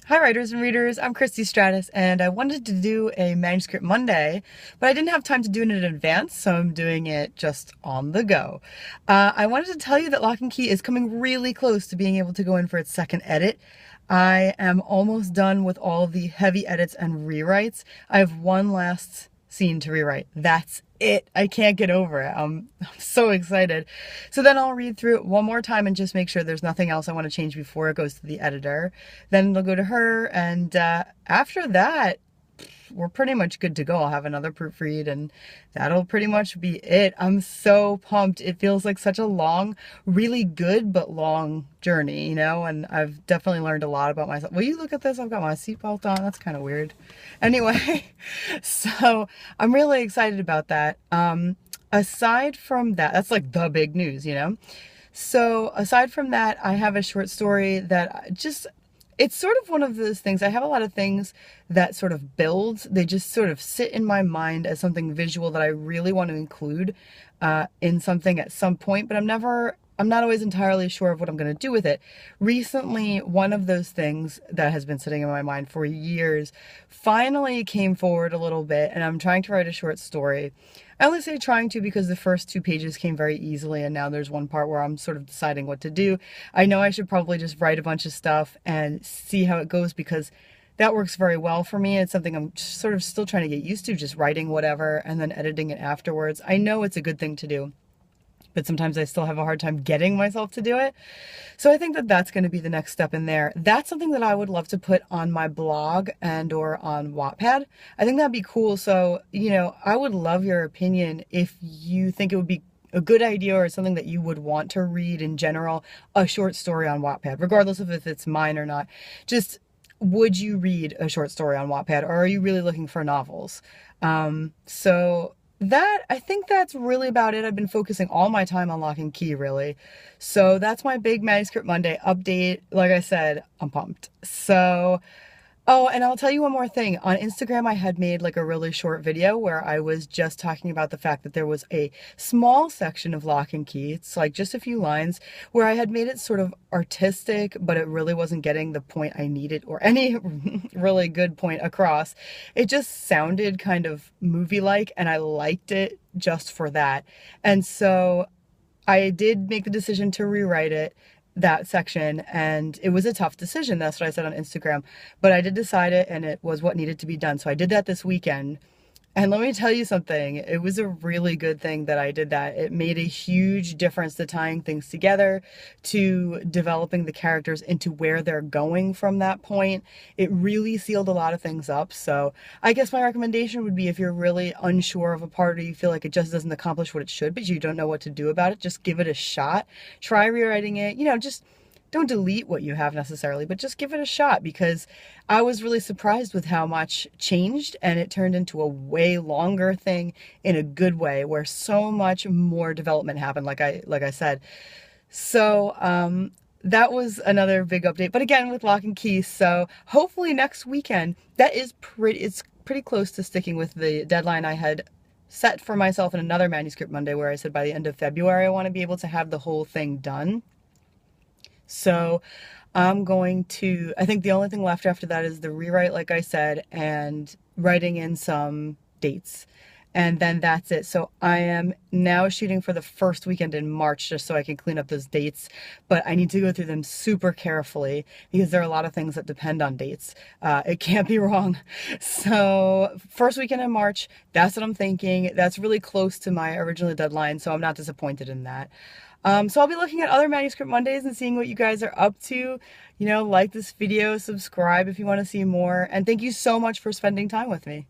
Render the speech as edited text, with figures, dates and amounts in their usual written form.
Hi writers and readers, I'm Christy Stratus and I wanted to do a Manuscript Monday, but I didn't have time to do it in advance, so I'm doing it just on the go. I wanted to tell you that Locke and Key is coming really close to being able to go in for its second edit. I am almost done with all of the heavy edits and rewrites. I have one last scene to rewrite. That's it. I can't get over it. I'm so excited. So then I'll read through it one more time and just make sure there's nothing else I want to change before it goes to the editor. Then it'll go to her, and after that, we're pretty much good to go. I'll have another proofread and that'll pretty much be it. I'm so pumped. It feels like such a long, really good but long journey, you know, and I've definitely learned a lot about myself. Will you look at this? I've got my seatbelt on. That's kind of weird. Anyway, so I'm really excited about that. Aside from that, that's like the big news, you know? So aside from that, I have a short story that it's sort of one of those things. I have a lot of things that sort of build. They just sort of sit in my mind as something visual that I really want to include in something at some point, but I'm not always entirely sure of what I'm going to do with it. Recently, one of those things that has been sitting in my mind for years finally came forward a little bit, and I'm trying to write a short story. I only say trying to because the first 2 pages came very easily, and now there's one part where I'm sort of deciding what to do. I know I should probably just write a bunch of stuff and see how it goes because that works very well for me. It's something I'm sort of still trying to get used to, just writing whatever and then editing it afterwards. I know it's a good thing to do, but sometimes I still have a hard time getting myself to do it. So I think that that's going to be the next step in there. That's something that I would love to put on my blog and or on Wattpad. I think that'd be cool. So, you know, I would love your opinion if you think it would be a good idea or something that you would want to read in general, a short story on Wattpad, regardless of if it's mine or not. Just, would you read a short story on Wattpad, or are you really looking for novels? I think that's really about it. I've been focusing all my time on Locke and Key, really. So that's my big Manuscript Monday update. Like I said, I'm pumped. So, oh, and I'll tell you one more thing. On Instagram, I had made like a really short video where I was just talking about the fact that there was a small section of Locke and Key. It's like just a few lines where I had made it sort of artistic, but it really wasn't getting the point I needed or any really good point across. It just sounded kind of movie-like, and I liked it just for that. And so I did make the decision to rewrite it, that section, and it was a tough decision. That's what I said on Instagram, but I did decide it, and it was what needed to be done. So I did that this weekend, and let me tell you something, it was a really good thing that I did that. It made a huge difference to tying things together, to developing the characters into where they're going from that point. It really sealed a lot of things up. So I guess my recommendation would be, if you're really unsure of a part or you feel like it just doesn't accomplish what it should, but you don't know what to do about it, just give it a shot. Try rewriting it, you know, just don't delete what you have necessarily, but just give it a shot, because I was really surprised with how much changed, and it turned into a way longer thing in a good way, where so much more development happened, like I said. So that was another big update, but again with Locke and Key. So hopefully next weekend, it's pretty close to sticking with the deadline I had set for myself in another Manuscript Monday, where I said by the end of February I want to be able to have the whole thing done. So I think the only thing left after that is the rewrite, like I said, and writing in some dates. And then that's it. So I am now shooting for the first weekend in March, just so I can clean up those dates. But I need to go through them super carefully, because there are a lot of things that depend on dates. It can't be wrong. So first weekend in March, that's what I'm thinking. That's really close to my original deadline, so I'm not disappointed in that. So I'll be looking at other Manuscript Mondays and seeing what you guys are up to. You know, like this video, subscribe if you want to see more, and thank you so much for spending time with me.